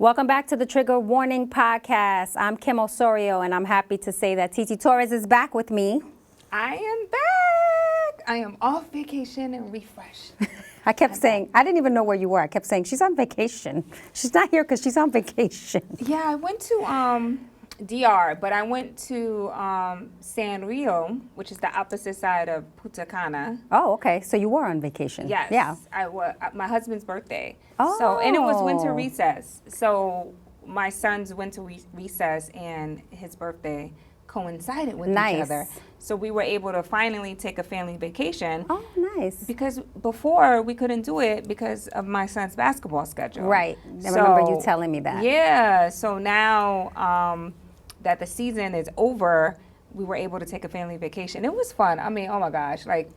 Welcome back to the Trigger Warning Podcast. I'm Kim Osorio, and I'm happy to say that Torrez is back with me. I am back. I am off vacation and refreshed. I kept saying, I didn't even know where you were. I kept saying, she's on vacation. She's not here because she's on vacation. Yeah, I went to DR, but I went to San Rio, which is the opposite side of Punta Cana. Oh, okay. So you were on vacation. Yes. Yeah. I was my husband's birthday. Oh. So, and it was winter recess. So my son's winter recess and his birthday coincided with each other. So we were able to finally take a family vacation. Oh, nice. Because before we couldn't do it because of my son's basketball schedule. Right. I remember you telling me that. Yeah. So now that the season is over, we were able to take a family vacation. It was fun. I mean, oh my gosh. Like,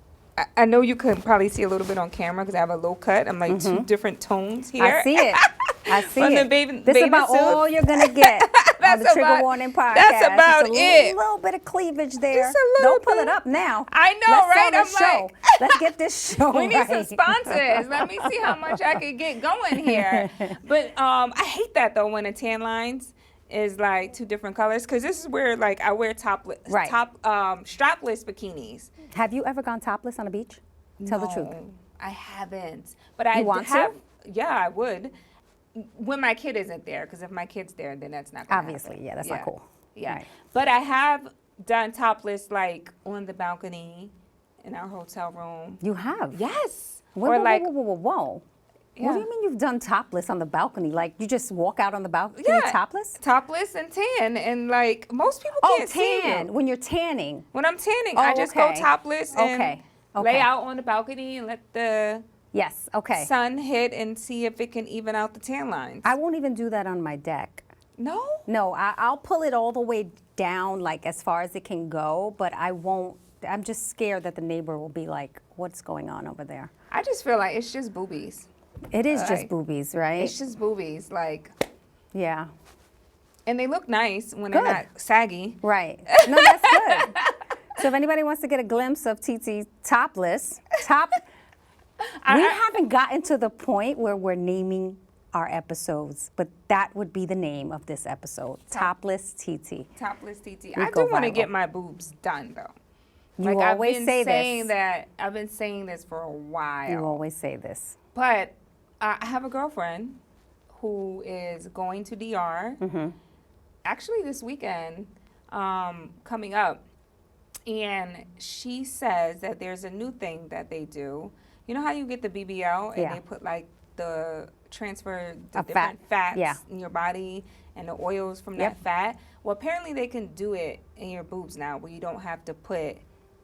I know you could probably see a little bit on camera because I have a low cut. I'm like two different tones here. I see it. I see From it. The baby, this baby about suits. all you're going to get on the Trigger Warning Podcast. That's about Just it. A little bit of cleavage there. Just a little Don't pull it up now. I know, right? Let's I'm like, let's get this show we need some right. sponsors. Let me see how much I could get going here. But I hate that, though, when the tan lines is like two different colors, because this is where like I wear strapless bikinis. Have you ever gone topless on a beach? Tell the truth. I haven't. But I want have. to? Yeah, I would. When my kid isn't there, because if my kid's there, then that's not gonna Obviously, happen. yeah, that's not cool. Yeah, Right. But I have done topless like on the balcony in our hotel room. You have? Yes. Whoa, or whoa, like, whoa, whoa, whoa, whoa. Yeah. What do you mean you've done topless on the balcony? Like you just walk out on the balcony topless? Topless and tan, and like most people can't see tan. you. When you're tanning. When I'm tanning, Oh, I just okay. go topless and Okay. lay out on the balcony and let the Yes, okay. sun hit and see if it can even out the tan lines. I won't even do that on my deck. No? No, I'll pull it all the way down, like as far as it can go, but I won't. I'm just scared that the neighbor will be like, what's going on over there? I just feel like it's just boobies. It is just Like, boobies, right? It's just boobies, like, Yeah. and they look nice when they're not saggy. Right. No, that's good. So if anybody wants to get a glimpse of TT topless, we haven't gotten to the point where we're naming our episodes, but that would be the name of this episode, Topless TT. Topless TT. We I go do want to viral. get my boobs done, though. You always say this. I've been saying this for a while. You always say this. But I have a girlfriend who is going to DR, actually this weekend, coming up. And she says that there's a new thing that they do. You know how you get the BBL and they put like the transfer the different fats in your body and the oils from that fat? Well, apparently they can do it in your boobs now where you don't have to put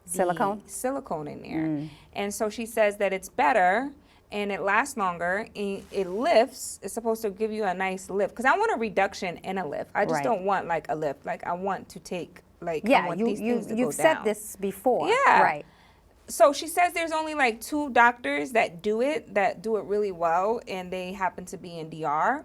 silicone in there. And so she says that it's better and it lasts longer and it lifts. It's supposed to give you a nice lift. Because I want a reduction and a lift. I just don't want like a lift. Like I want to take like I want these things to go you've said down. this before. Yeah. Right. So she says there's only like 2 doctors that do it really well, and they happen to be in DR.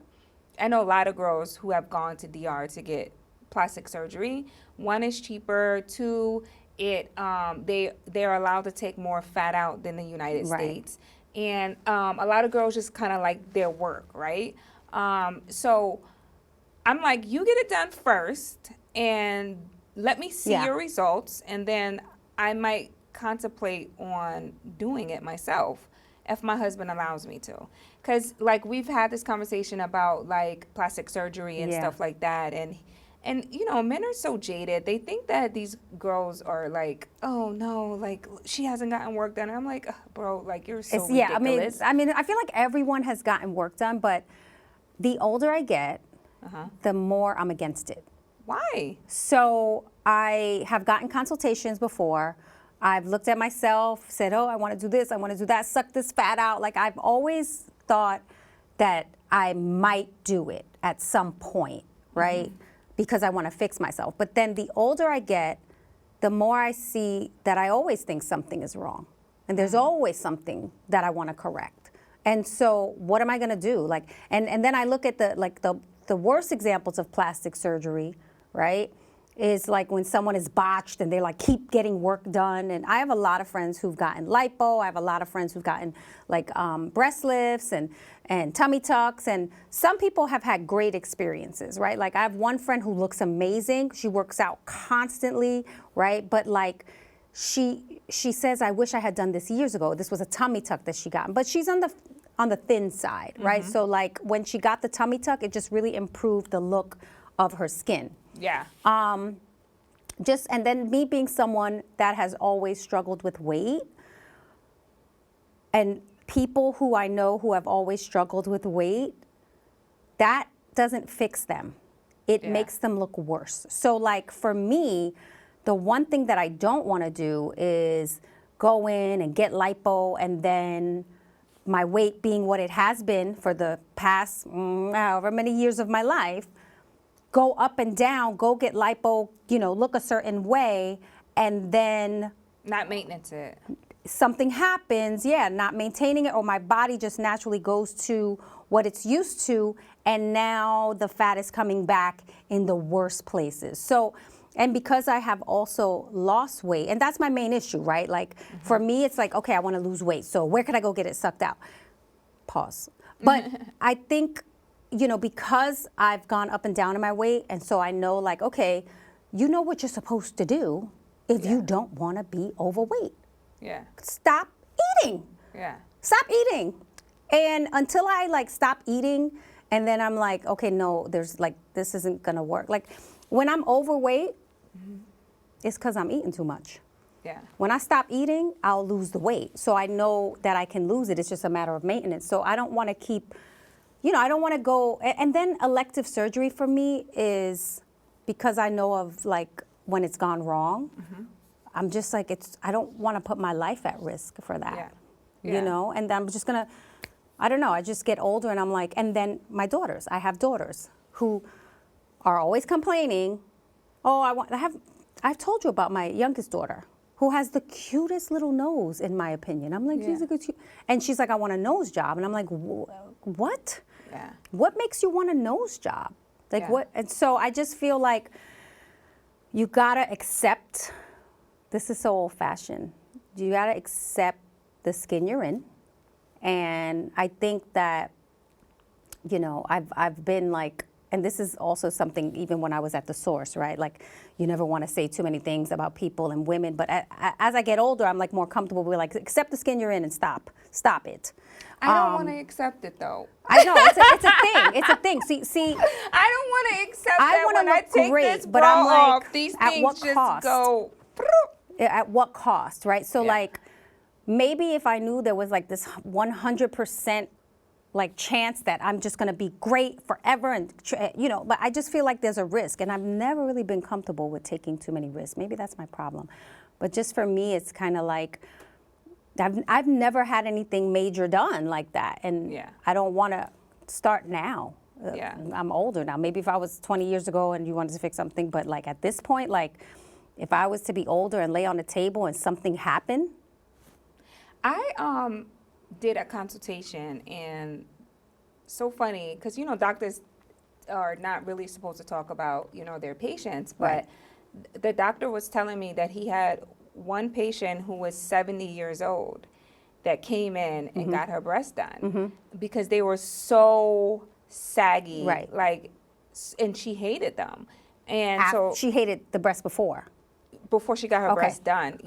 I know a lot of girls who have gone to DR to get plastic surgery. 1 is cheaper. 2, they're allowed to take more fat out than the United States. And a lot of girls just kind of like their work, right? So I'm like, you get it done first, and let me see your results, and then I might contemplate on doing it myself if my husband allows me to. Because like we've had this conversation about like plastic surgery and stuff like that, and you know, men are so jaded. They think that these girls are like, oh no, like she hasn't gotten work done. I'm like, bro, like you're so ridiculous. I mean I feel like everyone has gotten work done, but the older I get, the more I'm against it. Why? So I have gotten consultations before. I've looked at myself, said, oh, I want to do this, I want to do that, suck this fat out. Like I've always thought that I might do it at some point, right? Because I want to fix myself. But then the older I get, the more I see that I always think something is wrong. And there's always something that I want to correct. And so what am I going to do? Like, and then I look at the worst examples of plastic surgery, right? is like when someone is botched and they like keep getting work done. And I have a lot of friends who've gotten lipo. I have a lot of friends who've gotten like breast lifts and tummy tucks. And some people have had great experiences, right? Like I have one friend who looks amazing. She works out constantly, right? But like she says, I wish I had done this years ago. This was a tummy tuck that she got. But she's on the thin side, right? So like when she got the tummy tuck, it just really improved the look of her skin. Yeah. And then me being someone that has always struggled with weight, and people who I know who have always struggled with weight, that doesn't fix them. It makes them look worse. So like for me, the one thing that I don't want to do is go in and get lipo and then my weight being what it has been for the past however many years of my life, go up and down, go get lipo, look a certain way, and then Not maintenance it. something happens, not maintaining it, or my body just naturally goes to what it's used to, and now the fat is coming back in the worst places. So, and because I have also lost weight, and that's my main issue, right? Like for me, it's like, okay, I want to lose weight. So where can I go get it sucked out? Pause. But I think, because I've gone up and down in my weight, and so I know like, okay, you know what you're supposed to do if you don't want to be overweight. Yeah. Stop eating. Yeah. Stop eating. And until I like stop eating, and then I'm like, okay, no, there's like, this isn't gonna work. Like when I'm overweight, it's because I'm eating too much. Yeah. When I stop eating, I'll lose the weight. So I know that I can lose it. It's just a matter of maintenance. So I don't want to keep, I don't want to go. And then elective surgery for me is because I know of like when it's gone wrong. I'm just like, I don't want to put my life at risk for that. Yeah. And I'm just going to, I don't know, I just get older and I'm like, and then my daughters, I have daughters who are always complaining. Oh, I've told you about my youngest daughter who has the cutest little nose, in my opinion. I'm like, she's a good, and she's like, I want a nose job. And I'm like, what? Yeah. What makes you want a nose job? Like what? And so I just feel like you gotta accept, this is so old fashioned. You gotta accept the skin you're in. And I think that, I've been like, and this is also something even when I was at the source, right? Like you never want to say too many things about people and women, but as I get older, I'm like more comfortable with like, accept the skin you're in and stop it. I don't want to accept it though. I know, it's a thing, it's a thing. See. I don't want to accept that when I take great, this but bra I'm like, off, these at things what just cost? go. At what cost, right? So Yeah. like, maybe if I knew there was like this 100% like chance that I'm just gonna be great forever and, but I just feel like there's a risk, and I've never really been comfortable with taking too many risks. Maybe that's my problem. But just for me, it's kind of like, I've never had anything major done like that, and I don't wanna start now. I'm older now. Maybe if I was 20 years ago and you wanted to fix something, but like at this point, like if I was to be older and lay on the table and something happened. I did a consultation, and so funny because doctors are not really supposed to talk about their patients, but the doctor was telling me that he had one patient who was 70 years old that came in and got her breasts done because they were so saggy, like, and she hated them, and so she hated the breasts before she got her breasts done,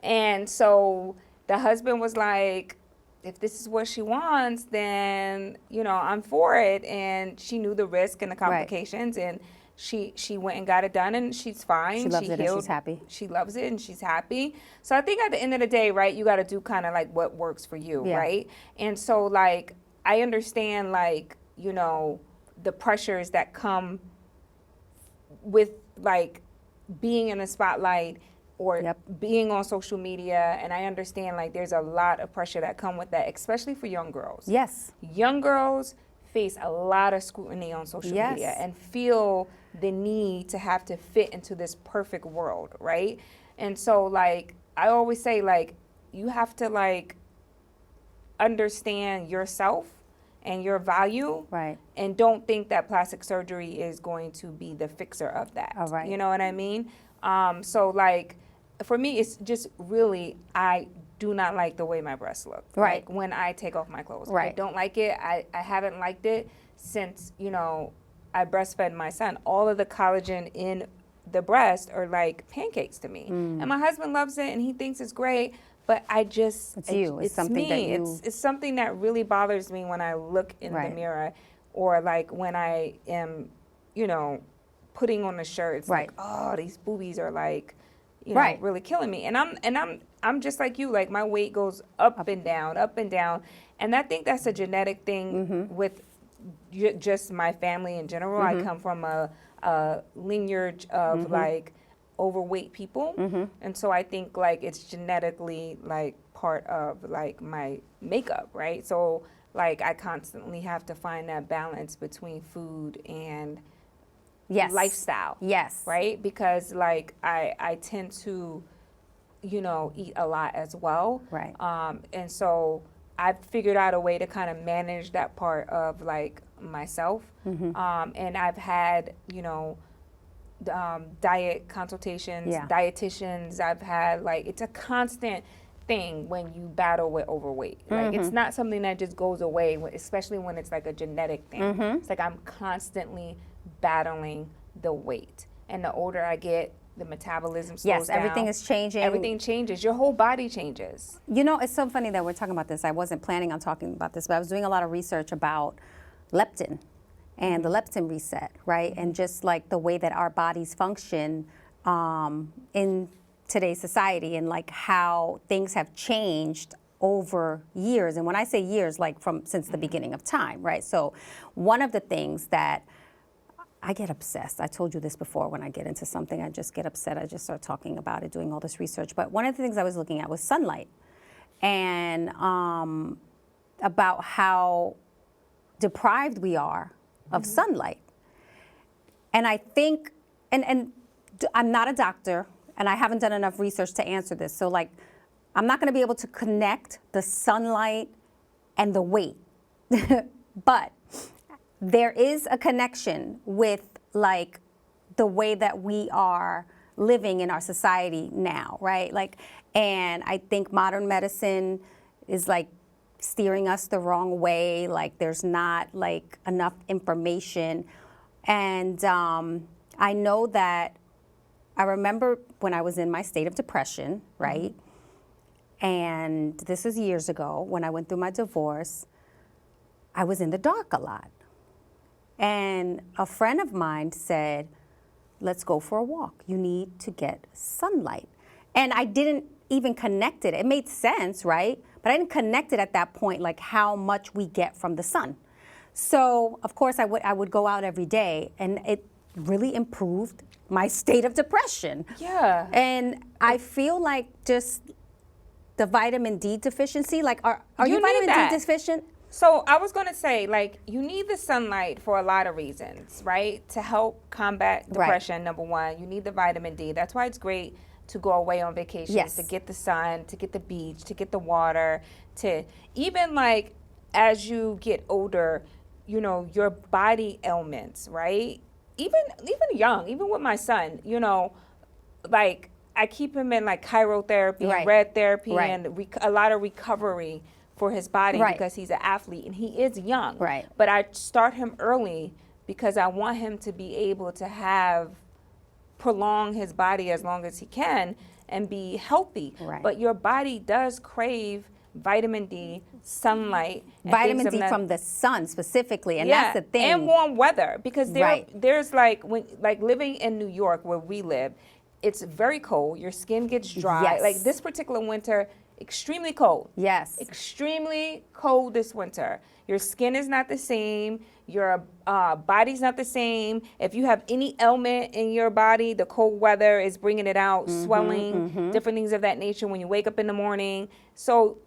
and so the husband was like, if this is what she wants, then, I'm for it. And she knew the risk and the complications, and she went and got it done, and she's fine. She loves it and she's happy. She loves it and she's happy. So I think at the end of the day, right, you got to do kind of like what works for you, right? And so like, I understand like, the pressures that come with like being in the spotlight or being on social media, and I understand like there's a lot of pressure that come with that, especially for young girls. Yes. Young girls face a lot of scrutiny on social media and feel the need to have to fit into this perfect world, right? And so like I always say, like, you have to like understand yourself and your value. Right. And don't think that plastic surgery is going to be the fixer of that. Oh, right. You know what I mean? So like, for me, it's just really, I do not like the way my breasts look. Right. Like when I take off my clothes. Right. I don't like it. I haven't liked it since, you know, I breastfed my son. All of the collagen in the breast are like pancakes to me. And my husband loves it and he thinks it's great. But I just, it's something me. that you... It's something that really bothers me when I look in the mirror, or like when I am, you know, putting on a shirt. It's like, oh, these boobies are like, you know, really killing me. And I'm just like you. Like my weight goes up and down, up and down. And I think that's a genetic thing with just my family in general. I come from a lineage of like overweight people, and so I think like it's genetically like part of like my makeup, right? So like I constantly have to find that balance between food and lifestyle, right? Because like I tend to, you know, eat a lot as well, Right. And so I've figured out a way to kind of manage that part of like myself, and I've had, you know, diet consultations, dietitians. I've had like, it's a constant thing when you battle with overweight. Like it's not something that just goes away, especially when it's like a genetic thing. It's like I'm constantly battling the weight, and the older I get, the metabolism slows down. Everything is changing. Everything changes. Your whole body changes. You know, it's so funny that we're talking about this. I wasn't planning on talking about this, but I was doing a lot of research about leptin and the leptin reset, right? And just like the way that our bodies function in today's society, and like how things have changed over years. And when I say years, like from since the beginning of time, right? So one of the things that I get obsessed. I told you this before. When I get into something, I just get upset. I just start talking about it, doing all this research. But one of the things I was looking at was sunlight, and about how deprived we are of sunlight. And I think, and I'm not a doctor, and I haven't done enough research to answer this. So like, I'm not going to be able to connect the sunlight and the weight, but there is a connection with like the way that we are living in our society now, right? Like, and I think modern medicine is like steering us the wrong way. Like there's not like enough information. And I know that I remember when I was in my state of depression, right? And this is years ago when I went through my divorce, I was in the dark a lot. And a friend of mine said, let's go for a walk. You need to get sunlight. And I didn't even connect it. It made sense, right? But I didn't connect it at that point, like how much we get from the sun. So, of course, I would go out every day, and it really improved my state of depression. Yeah. And I feel like just the vitamin D deficiency, like are you vitamin D deficient? So I was going to say, like, you need the sunlight for a lot of reasons, right? To help combat depression, number one. You need the vitamin D. That's why it's great to go away on vacations, to get the sun, to get the beach, to get the water, to even, like, as you get older, you know, your body ailments, right? Even young, even with my son, you know, like, I keep him in, like, chirotherapy, red therapy, and a lot of recovery for his body because he's an athlete and he is young. Right. But I start him early because I want him to be able to prolong his body as long as he can and be healthy. Right. But your body does crave vitamin D, sunlight. Vitamin D from the sun specifically, and that's the thing. And warm weather, because there's like living in New York where we live, it's very cold. Your skin gets dry. Yes. Like this particular winter, extremely cold. Yes. Extremely cold this winter. Your skin is not the same. Your body's not the same. If you have any ailment in your body, the cold weather is bringing it out, swelling, different things of that nature when you wake up in the morning. So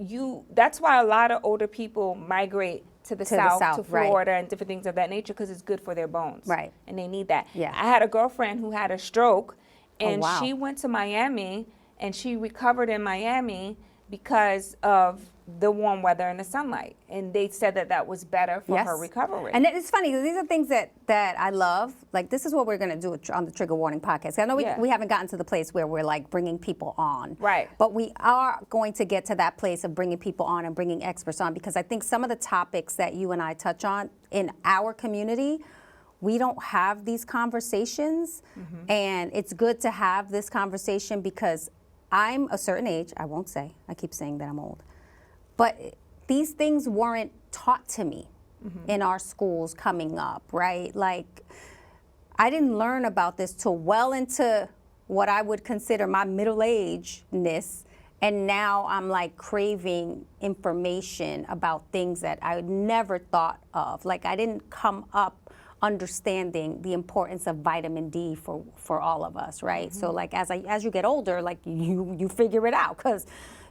that's why a lot of older people migrate to the south, to Florida, and different things of that nature, because it's good for their bones. Right. And they need that. Yeah. I had a girlfriend who had a stroke, and wow. she went to Miami, and she recovered in Miami because of the warm weather and the sunlight. And they said that that was better for her Yes. recovery. And it's funny, 'cause these are things that I love. Like, this is what we're going to do on the Trigger Warning podcast. I know Yeah. we haven't gotten to the place where we're like bringing people on. Right. But we are going to get to that place of bringing people on and bringing experts on, because I think some of the topics that you and I touch on in our community, we don't have these conversations. And it's good to have this conversation because I'm a certain age. I won't say. I keep saying that I'm old. But these things weren't taught to me in our schools coming up, right? Like, I didn't learn about this till well into what I would consider my middle-agedness. And now I'm like craving information about things that I would never thought of. Like, I didn't come up understanding the importance of vitamin D for all of us, right? So like as you get older, like you figure it out, because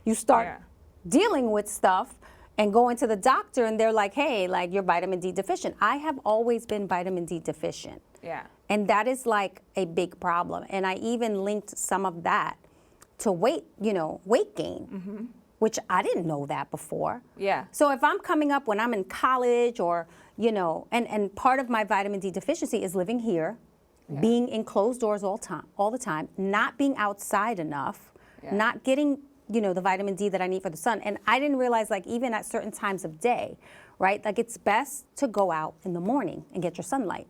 you start dealing with stuff and going to the doctor and they're like, hey, like, you're vitamin D deficient. I have always been vitamin D deficient. Yeah. And that is like a big problem. And I even linked some of that to weight gain, which I didn't know that before. Yeah. So if I'm coming up when I'm in college or, and part of my vitamin D deficiency is living here, being in closed doors all the time, not being outside enough, not getting, the vitamin D that I need for the sun. And I didn't realize, like, even at certain times of day, right? Like, it's best to go out in the morning and get your sunlight.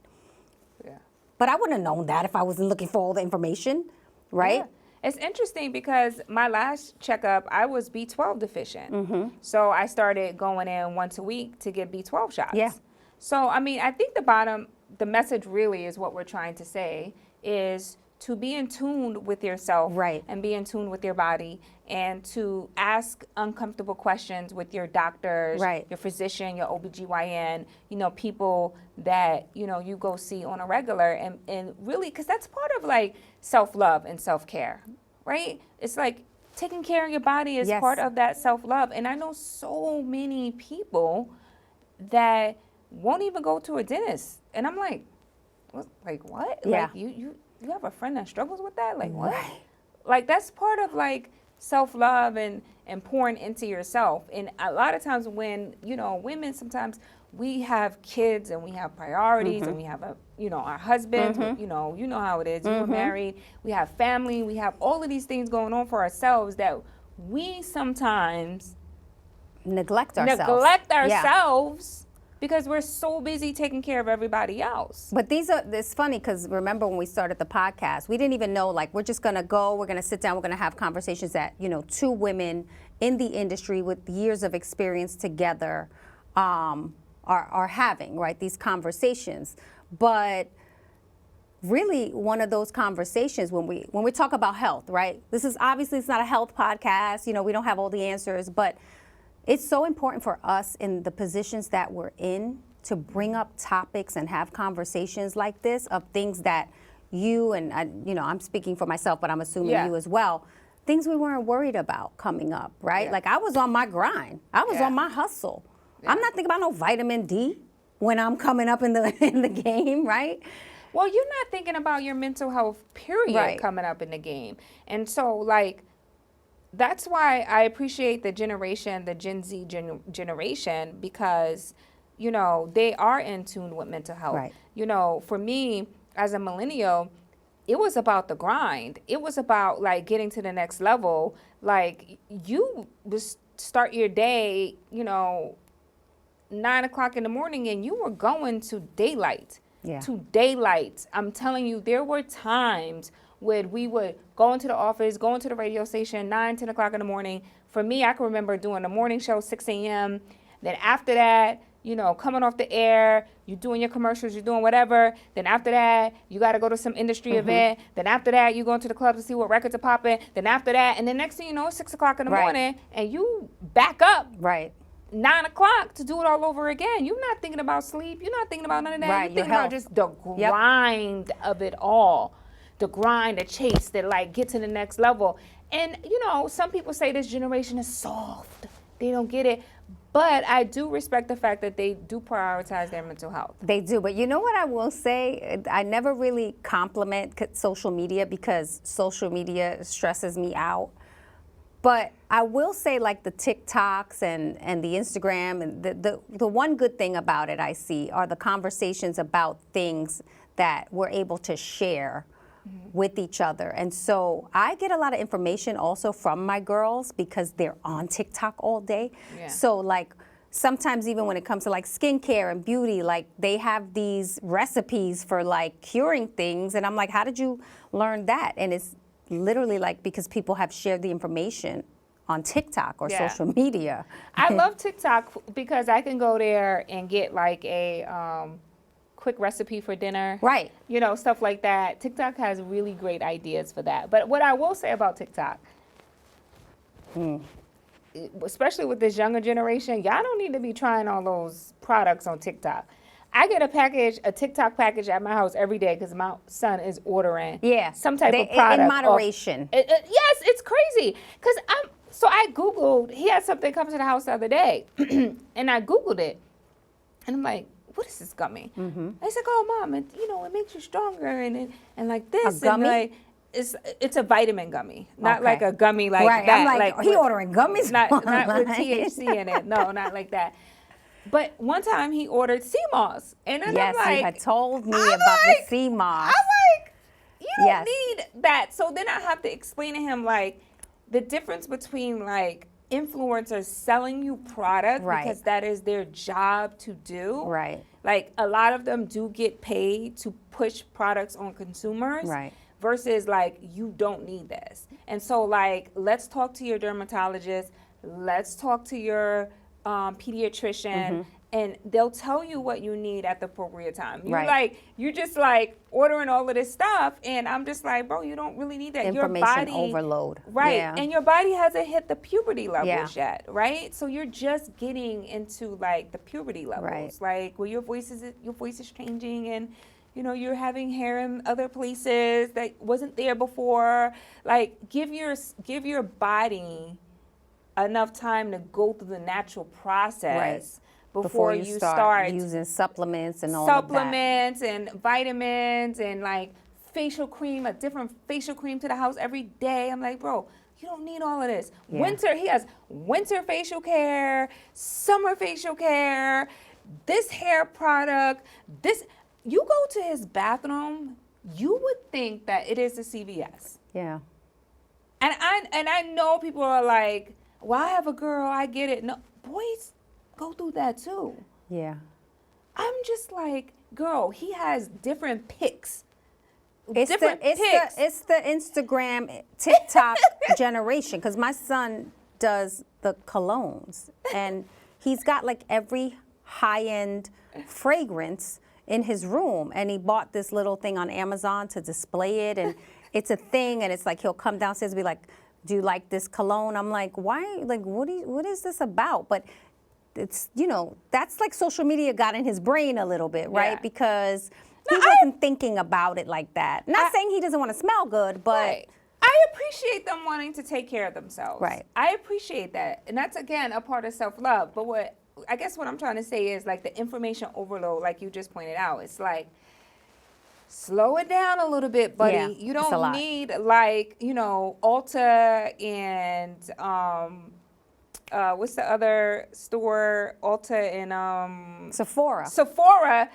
Yeah. But I wouldn't have known that if I wasn't looking for all the information, right? Yeah. It's interesting because my last checkup, I was B12 deficient. So I started going in once a week to get B12 shots. Yeah. So, I mean, I think the message really is what we're trying to say is to be in tune with yourself, Right. and be in tune with your body, and to ask uncomfortable questions with your doctors, Right. your physician, your OBGYN, people that, you go see on a regular, and really, because that's part of like self-love and self-care, right? It's like taking care of your body is Yes. part of that self-love. And I know so many people that won't even go to a dentist. And I'm like, what? Yeah. Like, you have a friend that struggles with that? Like, what? Right. Like, that's part of like self-love and pouring into yourself. And a lot of times when, women, sometimes we have kids and we have priorities and we have our husbands, you know how it is. You were married, we have family, we have all of these things going on for ourselves that we sometimes Neglect ourselves. ourselves because we're so busy taking care of everybody else. But it's funny because remember when we started the podcast, we didn't even know, like, we're just going to go, we're going to sit down, we're going to have conversations that, two women in the industry with years of experience together are having, right? These conversations. But really one of those conversations when we talk about health, right? This is obviously, it's not a health podcast, we don't have all the answers, but it's so important for us in the positions that we're in to bring up topics and have conversations like this of things that you and I'm speaking for myself, but I'm assuming you as well, things we weren't worried about coming up, right? Like, I was on my grind. I was on my hustle. I'm not thinking about no vitamin D when I'm coming up in the game, right? Well, you're not thinking about your mental health, period, coming up in the game. And so, like, that's why I appreciate the Gen Z generation, because, they are in tune with mental health. Right. For me, as a millennial, it was about the grind. It was about, like, getting to the next level. Like, you start your day, 9 o'clock in the morning, and you were going to daylight. Yeah. To daylight. I'm telling you, there were times when we would go into the office, go into the radio station, 9, 10 o'clock in the morning. For me, I can remember doing the morning show, 6 a.m. Then after that, coming off the air, you're doing your commercials, you're doing whatever. Then after that, you got to go to some industry event. Then after that, you go into the club to see what records are popping. Then after that, and then next thing you know, it's 6 o'clock in the morning, and you back up. Right. 9 o'clock to do it all over again. You're not thinking about sleep. You're not thinking about none of that. Right, You're thinking your about health. just the grind of it all. The grind, the chase, that, like, get to the next level. And, some people say this generation is soft. They don't get it. But I do respect the fact that they do prioritize their mental health. They do. But you know what I will say? I never really compliment social media because social media stresses me out. But I will say, like the TikToks and the Instagram, and the one good thing about it I see are the conversations about things that we're able to share with each other. And so I get a lot of information also from my girls because they're on TikTok all day. Yeah. So like sometimes even when it comes to like skincare and beauty, like they have these recipes for like curing things. And I'm like, how did you learn that? And it's literally like because people have shared the information on TikTok or Yeah. social media. I love TikTok because I can go there and get like a quick recipe for dinner. Right. You know, stuff like that. TikTok has really great ideas for that. But what I will say about TikTok, especially with this younger generation, y'all don't need to be trying all those products on TikTok. I get a TikTok package at my house every day because my son is ordering some type of product. In moderation. Yes, it's crazy. Because I Googled, he had something come to the house the other day, and I Googled it, and I'm like, what is this gummy? Mm-hmm. I said, oh, Mom, it makes you stronger, and like this. A gummy? And like, it's a vitamin gummy, not Okay. like a gummy like right. that. I'm like, he with, ordering gummies? not with THC in it. No, not like that. But one time he ordered sea moss, and then Yes, I'm like, you had told me I'm about like- the sea moss. I'm like, you don't Yes. need that. So then I have to explain to him like the difference between like influencers selling you product Right. because that is their job to do. Right. Like a lot of them do get paid to push products on consumers. Right. Versus like you don't need this. And so like let's talk to your dermatologist, let's talk to your pediatrician, and they'll tell you what you need at the appropriate time. You're just like ordering all of this stuff, and I'm just like, bro, you don't really need that. Information your body, overload. right? Yeah. And your body hasn't hit the puberty levels Yeah. yet, right? So you're just getting into like the puberty levels, Right. like where your voice is changing, and you're having hair in other places that wasn't there before. Like give your body enough time to go through the natural process before you start using supplements and all supplements and vitamins and like facial cream, a different facial cream to the house every day. I'm like, bro, you don't need all of this. Yeah. He has winter facial care, summer facial care, this hair product, this. You go to his bathroom, you would think that it is a CVS. Yeah. And I know people are like, well, I have a girl, I get it. No, boys go through that too. Yeah. I'm just like, girl, he has different pics. It's the Instagram, TikTok generation, because my son does the colognes, and he's got like every high-end fragrance in his room, and he bought this little thing on Amazon to display it, and it's a thing, and it's like he'll come downstairs and be like, do you like this cologne? I'm like, why? Like, what is this about? But it's, that's like social media got in his brain a little bit, right? Yeah. Because he wasn't thinking about it like that. Not saying he doesn't want to smell good, but right. I appreciate them wanting to take care of themselves. Right. I appreciate that. And that's, again, a part of self-love. But what I'm trying to say is like the information overload, like you just pointed out, it's like, slow it down a little bit, buddy. Yeah, You it's a don't lot. need like, Ulta and what's the other store? Ulta and Sephora. Sephora.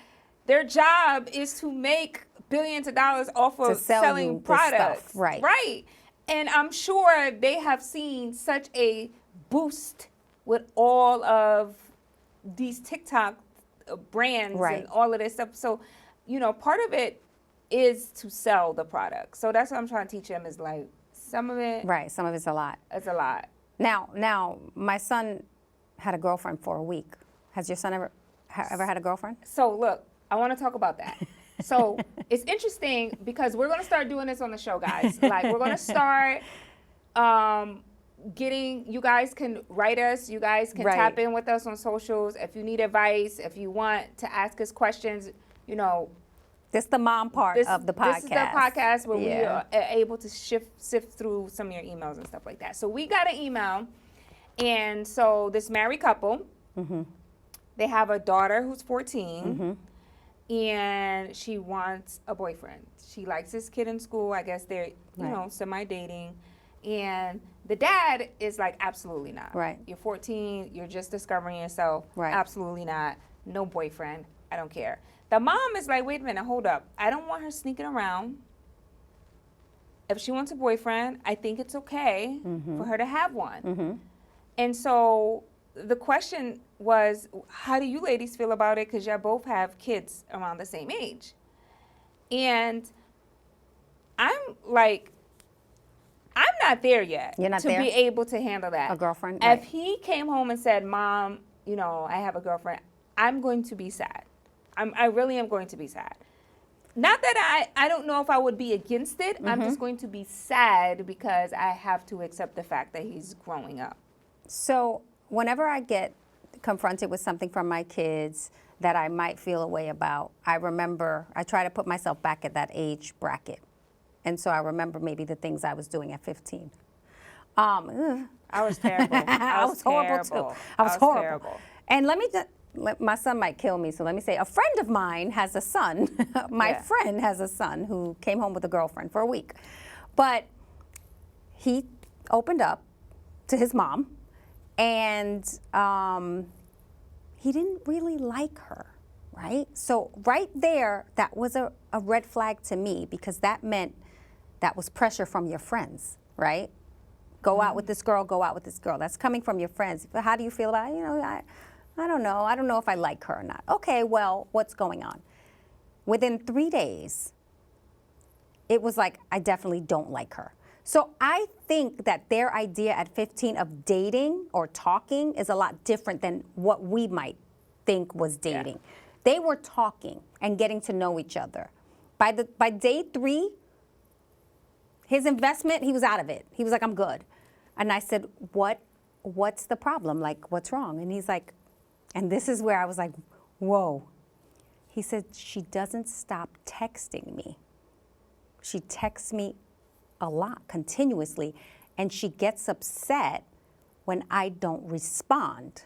Their job is to make billions of dollars off of sell you selling this products. stuff, right. Right. And I'm sure they have seen such a boost with all of these TikTok brands Right. and all of this stuff. So, part of it is to sell the product. So that's what I'm trying to teach them is like some of it Right, some of it's a lot. is a lot. Now, my son had a girlfriend for a week. Has your son ever had a girlfriend? So look, I want to talk about that. So it's interesting because we're going to start doing this on the show, guys. Like we're going to start you guys can write us. You guys can Right. tap in with us on socials. If you need advice, if you want to ask us questions, This is the mom part of the podcast. This is the podcast where we Yeah. are able to sift through some of your emails and stuff like that. So we got an email, and so this married couple, they have a daughter who's 14, and she wants a boyfriend. She likes this kid in school. I guess they're, Right. semi-dating. And the dad is like, absolutely not. Right. You're 14, you're just discovering yourself. Right. Absolutely not. No boyfriend. I don't care. The mom is like, wait a minute, hold up. I don't want her sneaking around. If she wants a boyfriend, I think it's okay for her to have one. And so the question was, how do you ladies feel about it? Because y'all both have kids around the same age. And I'm like, I'm not there yet. You're not to there? be able to handle that. A girlfriend? If Right. he came home and said, Mom, you know, I have a girlfriend, I'm going to be sad. I really am going to be sad. Not that I don't know if I would be against it. I'm just going to be sad because I have to accept the fact that he's growing up. So whenever I get confronted with something from my kids that I might feel a way about, I remember, I try to put myself back at that age bracket. And so I remember maybe the things I was doing at 15. I was terrible. I was horrible too. I was horrible. Terrible. And let me just, my son might kill me, so let me say, a friend of mine has a son. My Yeah. friend has a son who came home with a girlfriend for a week. But he opened up to his mom, and he didn't really like her, right? So right there, that was a red flag to me, because that meant that was pressure from your friends, right? Go out with this girl, go out with this girl. That's coming from your friends. But how do you feel about it? You know, I don't know. I don't know if I like her or not. Okay, well, what's going on? Within 3 days, it was like, I definitely don't like her. So I think that their idea at 15 of dating or talking is a lot different than what we might think was dating. They were talking and getting to know each other. By day 3, his investment, he was out of it. He was like, I'm good. And I said, what's the problem? Like, what's wrong? And he's like, and this is where I was like, whoa. He said, she doesn't stop texting me. She texts me a lot, continuously, and she gets upset when I don't respond.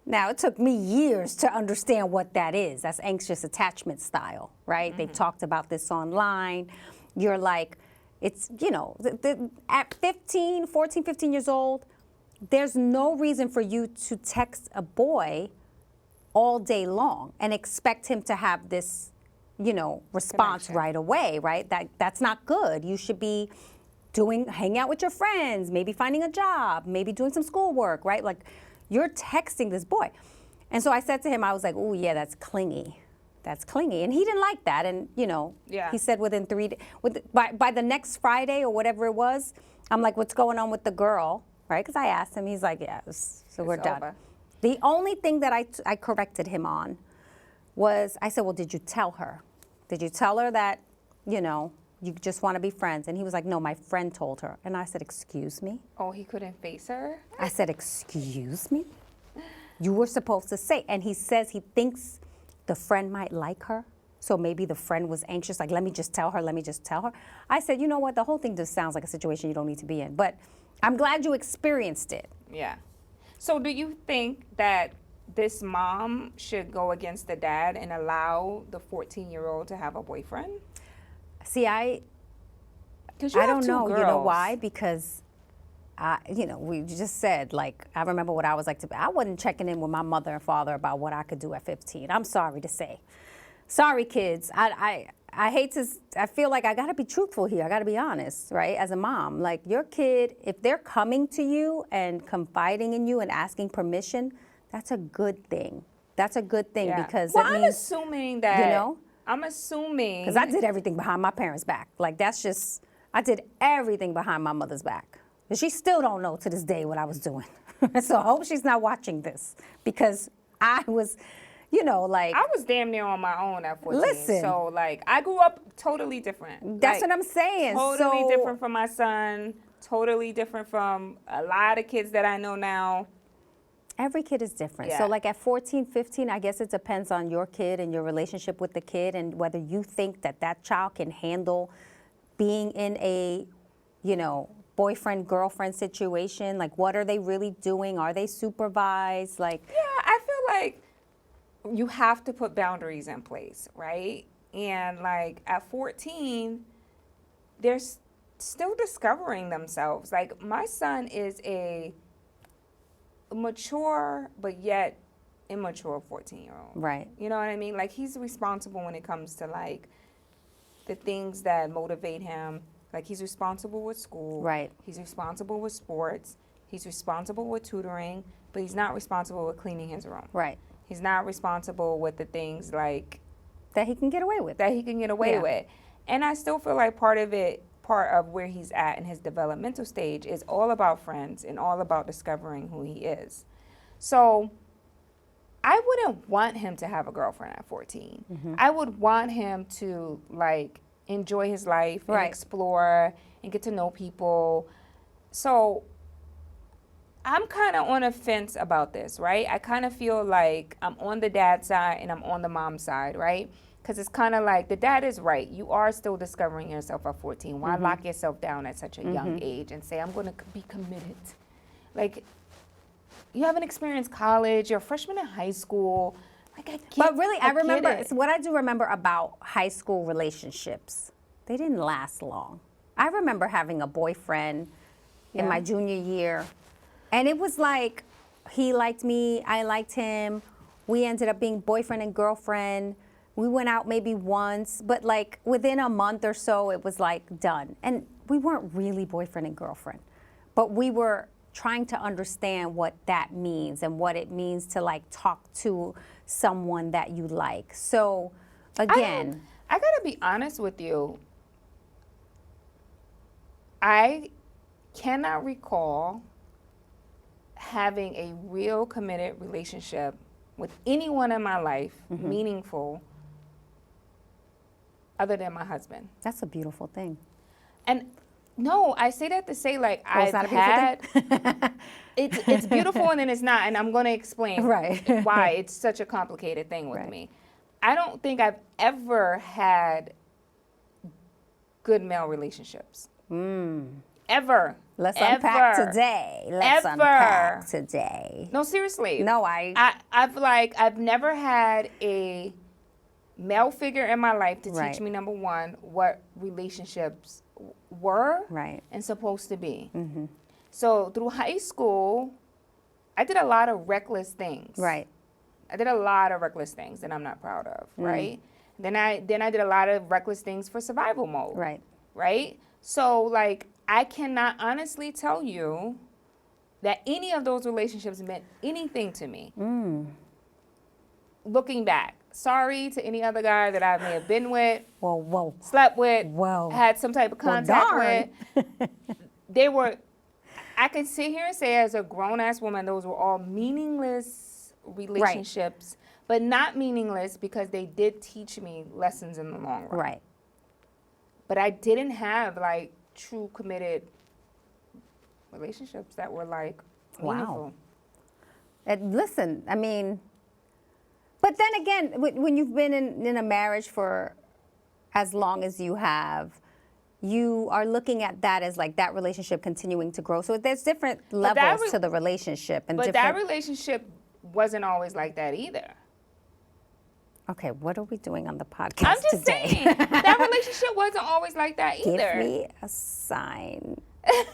Now, it took me years to understand what that is. That's anxious attachment style, right? They've talked about this online. You're like, it's, you know, at 14, 15 years old, there's no reason for you to text a boy all day long and expect him to have this, you know, response Connection. right away, right? That's not good. You should be hanging out with your friends, maybe finding a job, maybe doing some schoolwork, right? Like, you're texting this boy. And so I said to him, I was like, oh yeah, that's clingy. That's clingy. And he didn't like that. And, you know, he said within 3 days, by the next Friday or whatever it was, I'm like, what's going on with the girl, right? Because I asked him, he's like, yeah, so we're done. Over. The only thing that I corrected him on was, I said, well, did you tell her? Did you tell her that, you know, you just want to be friends? And he was like, no, my friend told her. And I said, excuse me? Oh, he couldn't face her? I said, excuse me? You were supposed to say. And he says he thinks the friend might like her. So maybe the friend was anxious, like, let me just tell her, let me just tell her. I said, you know what? The whole thing just sounds like a situation you don't need to be in. But I'm glad you experienced it. Yeah. So do you think that this mom should go against the dad and allow the 14-year-old to have a boyfriend? See, I 'Cause you have don't two know. You know girls. why? Because, you know, we just said, like, I remember what I was like I wasn't checking in with my mother and father about what I could do at 15. I'm sorry to say. Sorry, kids. I hate to, I feel like I got to be truthful here. I got to be honest, right? As a mom, like, your kid, if they're coming to you and confiding in you and asking permission, that's a good thing. That's a good thing, because well, it I'm means, assuming that, you know? I'm assuming. Because I did everything behind my parents' back. Like, that's just, I did everything behind my mother's back. And she still don't know to this day what I was doing. So I hope she's not watching this, because I was, you know, like. I was damn near on my own at 14. Listen. So, like, I grew up totally different. That's Like, what I'm saying. Totally So- different from my son. Totally different from a lot of kids that I know now. Every kid is different. Yeah. So like at 14, 15, I guess it depends on your kid and your relationship with the kid, and whether you think that that child can handle being in a, you know, boyfriend, girlfriend situation. Like, what are they really doing? Are they supervised? Like, Yeah, I feel like you have to put boundaries in place, right? And like at 14, there's still discovering themselves. Like, my son is a mature but yet immature 14-year-old. Right. You know what I mean? Like, he's responsible when it comes to like the things that motivate him. Like, he's responsible with school. Right. He's responsible with sports. He's responsible with tutoring, but he's not responsible with cleaning his room. Right. He's not responsible with the things like That he can get away with. that he can get away Yeah. with. And I still feel like part of where he's at in his developmental stage is all about friends and all about discovering who he is. So I wouldn't want him to have a girlfriend at 14. Mm-hmm. I would want him to like enjoy his life and Right. explore and get to know people. So I'm kind of on a fence about this, right? I kind of feel like I'm on the dad side and I'm on the mom side, right? Because it's kind of like the dad is right. You are still discovering yourself at 14. Why lock yourself down at such a young age and say, I'm going to be committed? Like, you haven't experienced college, you're a freshman in high school. Like, I get But really, I get remember, it. what I do remember about high school relationships, they didn't last long. I remember having a boyfriend in Yeah. my junior year, and it was like he liked me, I liked him. We ended up being boyfriend and girlfriend. We went out maybe once, but like within a month or so, it was like done. And we weren't really boyfriend and girlfriend, but we were trying to understand what that means and what it means to like talk to someone that you like. So again, I gotta be honest with you. I cannot recall having a real committed relationship with anyone in my life, meaningful, other than my husband. that's a beautiful thing. And no, I say that to say like Well, it's I've not a beautiful had. It's beautiful and then it's not, and I'm gonna explain Right. why it's such a complicated thing with Right. me. I don't think I've ever had good male relationships. Ever. Let's unpack Ever. today. Let's Ever. unpack today. No, seriously. No, I've never had a male figure in my life to Right. teach me, number one, what relationships were Right. and supposed to be. So through high school, I did a lot of reckless things. Right. I did a lot of reckless things that I'm not proud of, right? Then I did a lot of reckless things for survival mode. Right. Right? So like I cannot honestly tell you that any of those relationships meant anything to me. Looking back, sorry to any other guy that I may have been with, Whoa. slept with, Whoa. had some type of Well, contact darn. with. They were, I can sit here and say as a grown ass woman, those were all meaningless relationships, but not meaningless because they did teach me lessons in the long run. Right. But I didn't have like true committed relationships that were like Wow. meaningful. And listen, I mean, but then again, when you've been in a marriage for as long as you have, you are looking at that as like that relationship continuing to grow. So there's different levels to the relationship. And But that different, relationship wasn't always like that either. okay, what are we doing on the podcast I'm just today? saying that relationship wasn't always like that either. Give me a sign. I'm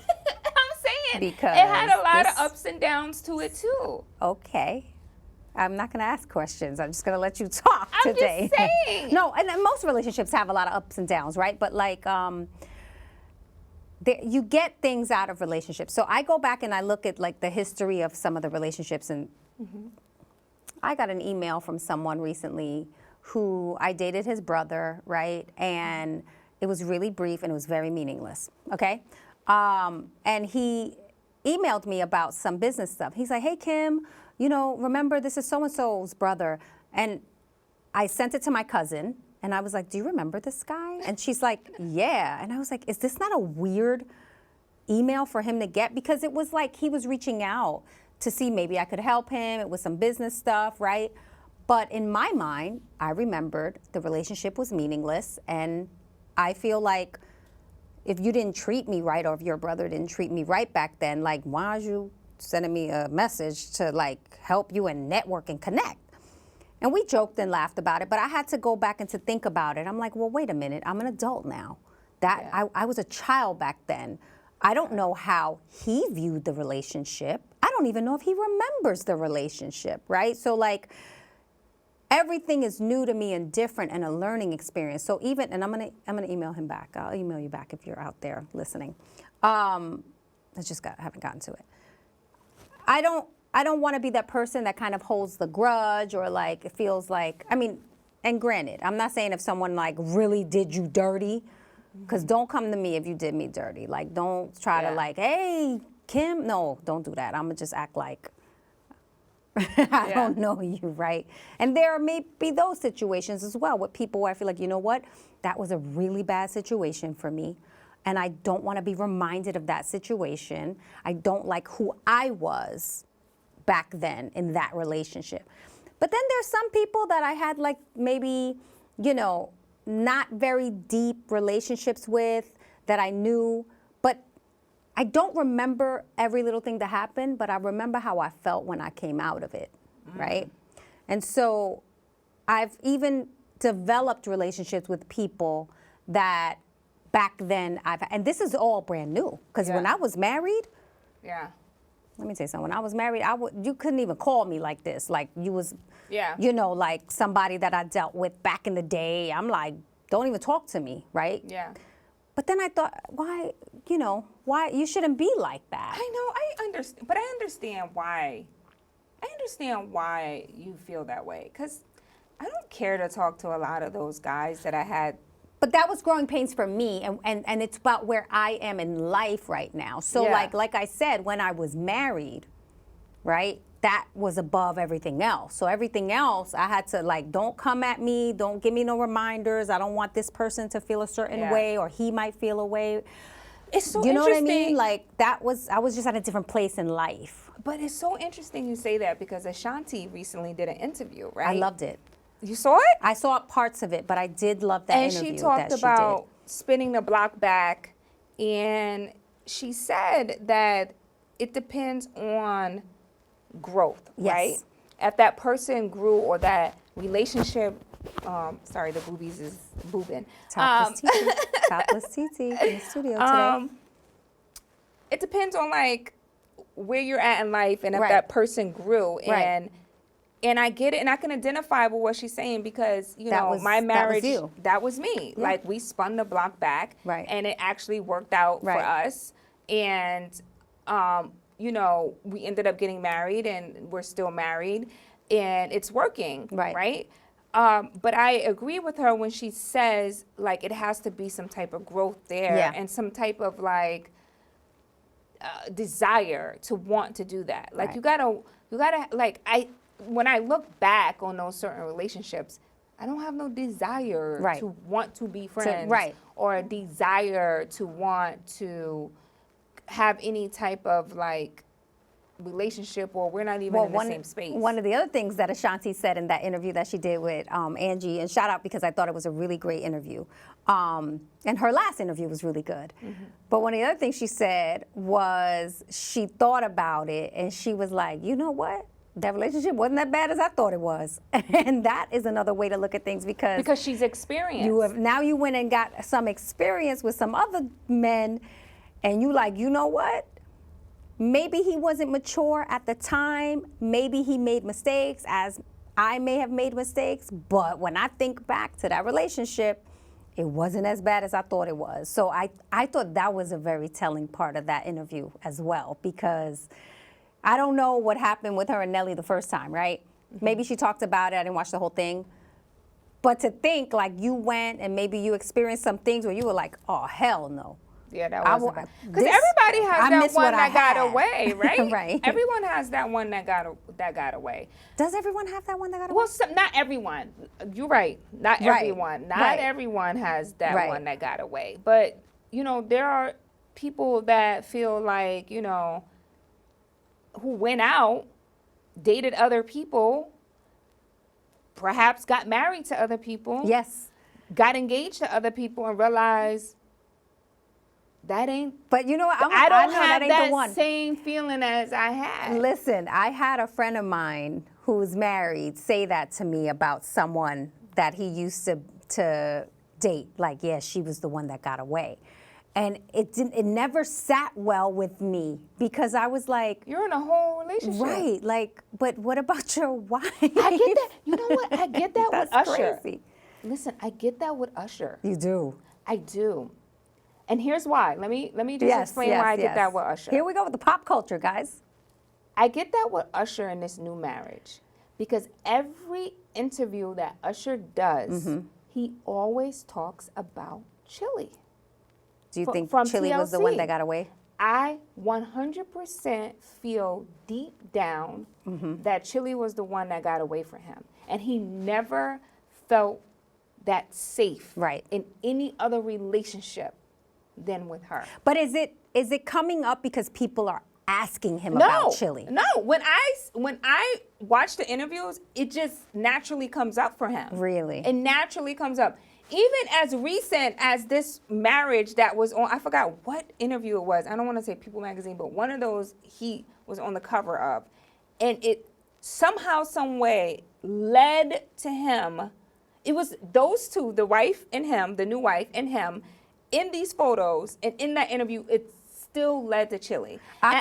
saying Because it had a lot this- of ups and downs to it too. Okay. I'm not going to ask questions. I'm just going to let you talk I'm today. just saying. No, and most relationships have a lot of ups and downs, right? But like, you get things out of relationships. So I go back and I look at like the history of some of the relationships, and I got an email from someone recently who I dated his brother, right? And it was really brief and it was very meaningless, okay? And he emailed me about some business stuff. He's like, hey, Kim, you know, remember this is so-and-so's brother. And I sent it to my cousin and I was like, do you remember this guy? And she's like, yeah. And I was like, is this not a weird email for him to get? Because it was like he was reaching out to see maybe I could help him. It was some business stuff, right? But in my mind, I remembered the relationship was meaningless. And I feel like if you didn't treat me right, or if your brother didn't treat me right back then, like, why are you sending me a message to like help you and network and connect? And we joked and laughed about it, but I had to go back and to think about it. I'm like, well, wait a minute, I'm an adult now. I was a child back then. I don't know how he viewed the relationship. I don't even know if he remembers the relationship, right? So like everything is new to me and different and a learning experience. So even, and I'm gonna email him back. I'll email you back if you're out there listening. I haven't gotten to it. I don't want to be that person that kind of holds the grudge or like it feels like, I mean, and granted, I'm not saying if someone like really did you dirty, because don't come to me if you did me dirty. Like, don't try to like, hey, Kim. No, don't do that. I'm going to just act like I don't know you, right? And there may be those situations as well with people where I feel like, you know what? That was a really bad situation for me. And I don't want to be reminded of that situation. I don't like who I was back then in that relationship. But then there's some people that I had like maybe, you know, not very deep relationships with that I knew, but I don't remember every little thing that happened, but I remember how I felt when I came out of it, right? And so I've even developed relationships with people that back then and this is all brand new, because when I was married, let me tell you something. When I was married, you couldn't even call me like this. Like you was, you know, like somebody that I dealt with back in the day. I'm like, don't even talk to me, right? Yeah. But then I thought, why you shouldn't be like that. I know, I understand, but I understand why. I understand why you feel that way, because I don't care to talk to a lot of those guys that I had. But that was growing pains for me, and it's about where I am in life right now. So like I said, when I was married, right, that was above everything else. So everything else, I had to like, don't come at me, don't give me no reminders. I don't want this person to feel a certain way, or he might feel a way. It's so you know interesting. what I mean? Like I was just at a different place in life. But it's so interesting you say that, because Ashanti recently did an interview, right? I loved it. You saw it? I saw parts of it, but I did love that interview. And she talked about spinning the block back, and she said that it depends on growth, right? If that person grew or that relationship, sorry, the boobies is boobing. Topless TT in the studio today. It depends on like where you're at in life and if that person grew. And I get it, and I can identify with what she's saying, because, you know, my marriage, that was me. Yeah. Like, we spun the block back, and it actually worked out for us. And, you know, we ended up getting married, and we're still married, and it's working, right? But I agree with her when she says, like, it has to be some type of growth there and some type of, like, desire to want to do that. Like, you gotta, like, when I look back on those certain relationships, I don't have no desire to want to be friends or a desire to want to have any type of like relationship, or we're not even in the same space. One of the other things that Ashanti said in that interview that she did with Angie, and shout out because I thought it was a really great interview, and her last interview was really good. But one of the other things she said was she thought about it, and she was like, you know what? That relationship wasn't that bad as I thought it was. And that is another way to look at things, because she's experienced. Now you went and got some experience with some other men, and you like, you know what? Maybe he wasn't mature at the time. Maybe he made mistakes, as I may have made mistakes. But when I think back to that relationship, it wasn't as bad as I thought it was. So I thought that was a very telling part of that interview as well, because I don't know what happened with her and Nelly the first time, right? Maybe she talked about it. I didn't watch the whole thing. But to think like you went and maybe you experienced some things where you were like, oh, hell no. Yeah, that wasn't. Because everybody has that one that got away, right? Right. Everyone has that one that got away. Does everyone have that one that got away? Well, not everyone. You're right. Not everyone. Not everyone has that one that got away. But, you know, there are people that feel like, you know, who went out, dated other people, perhaps got married to other people. Yes. Got engaged to other people and realized that ain't. But you know what? I don't have that same feeling as I had. Listen, I had a friend of mine who's married say that to me about someone that he used to date. Like, yeah, she was the one that got away. And it never sat well with me because I was like, You're in a whole relationship. right, like, but what about your wife? I get that. You know what? I get that with That's Usher. crazy. Listen, I get that with Usher. You do. I do. And here's why. Let me just explain why I get that with Usher. Here we go with the pop culture, guys. I get that with Usher in this new marriage because every interview that Usher does, he always talks about Chili. Do you think from Chili was the one TLC. that got away? I 100% feel deep down that Chili was the one that got away from him. And he never felt that safe Right. in any other relationship than with her. But is it coming up because people are asking him about Chili? No, when I watch the interviews, it just naturally comes up for him. Really? It naturally comes up. Even as recent as this marriage that was on, I forgot what interview it was. I don't want to say People Magazine, but one of those he was on the cover of. And it somehow, some way led to him. It was those two, the wife and him, the new wife and him, in these photos and in that interview, it still led to Chili. I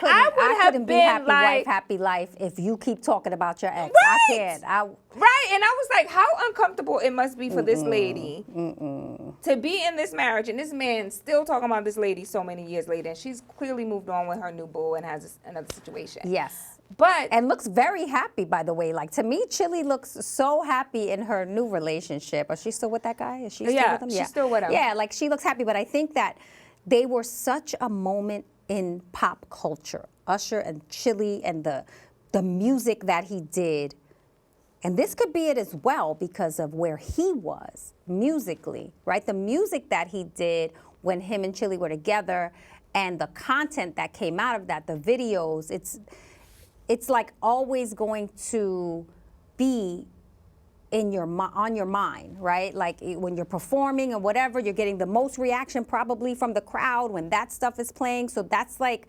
couldn't be happy wife, happy life if you keep talking about your ex. Right. I can't. Right, and I was like, how uncomfortable it must be for this lady to be in this marriage and this man still talking about this lady so many years later, and she's clearly moved on with her new boo and has another situation. Yes. But And looks very happy, by the way. Like, to me, Chili looks so happy in her new relationship. Is she still with that guy? Is she still with him? she's still with him. Yeah, like, she looks happy. But I think that they were such a moment in pop culture. Usher and Chili and the music that he did. And this could be it as well because of where he was musically, right? The music that he did when him and Chili were together and the content that came out of that, the videos, it's like always going to be on your mind, right? Like when you're performing or whatever, you're getting the most reaction probably from the crowd when that stuff is playing. So that's like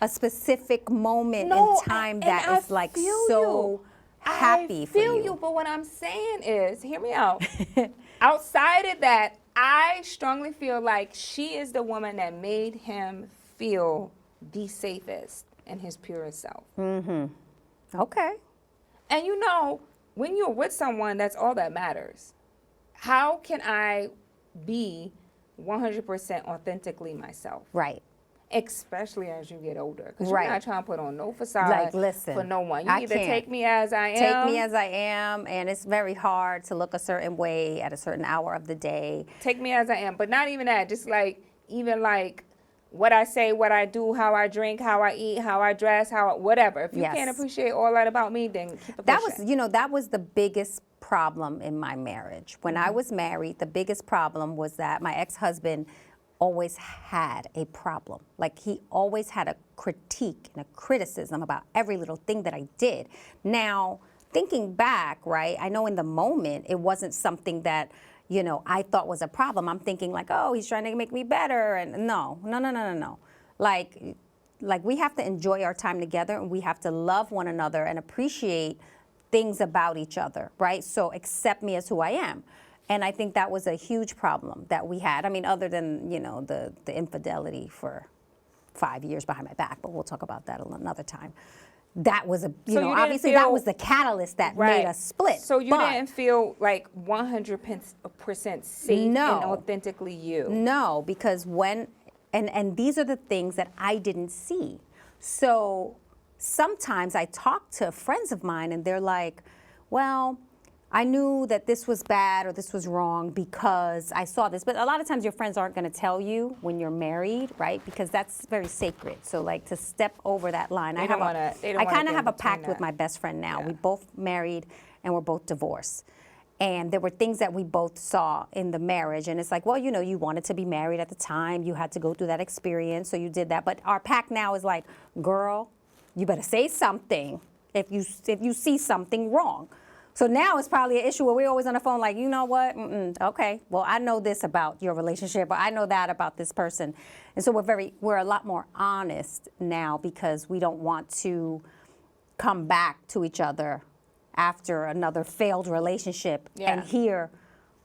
a specific moment in time that is like so happy for you. I feel you, but what I'm saying is, hear me out. Outside of that, I strongly feel like she is the woman that made him feel the safest and his purest self. Okay. And you know, when you're with someone, that's all that matters. How can I be 100% authentically myself? Right. Especially as you get older. Because Right. you're not trying to put on no facade Like, listen, for no one. You I either can't. take me as I am. Take me as I am, and it's very hard to look a certain way at a certain hour of the day. Take me as I am. But not even that. Just like, even like what I say, what I do, how I drink, how I eat, how I dress, whatever. If you Yes. can't appreciate all that about me, then keep it That pushing. was, that was the biggest problem in my marriage. When I was married, the biggest problem was that my ex-husband always had a problem. Like, he always had a critique and a criticism about every little thing that I did. Now, thinking back, right, I know in the moment it wasn't something that, I thought was a problem. I'm thinking like, oh, he's trying to make me better. And no. Like we have to enjoy our time together, and we have to love one another and appreciate things about each other, right? So accept me as who I am. And I think that was a huge problem that we had. I mean, other than, the infidelity for 5 years behind my back, but we'll talk about that another time. That was obviously that was the catalyst that made us split. So you didn't feel like 100% safe and authentically you. No, because and these are the things that I didn't see. So sometimes I talk to friends of mine and they're like, well, I knew that this was bad or this was wrong because I saw this. But a lot of times your friends aren't going to tell you when you're married, right? Because that's very sacred. So like to step over that line. I kind of have a pact with my best friend now. Yeah. We both married and we're both divorced. And there were things that we both saw in the marriage. And it's like, well, you wanted to be married at the time. You had to go through that experience. So you did that. But our pact now is like, girl, you better say something if you see something wrong. So now it's probably an issue where we're always on the phone like, you know what, okay, well, I know this about your relationship, or I know that about this person. And so we're a lot more honest now because we don't want to come back to each other after another failed relationship and hear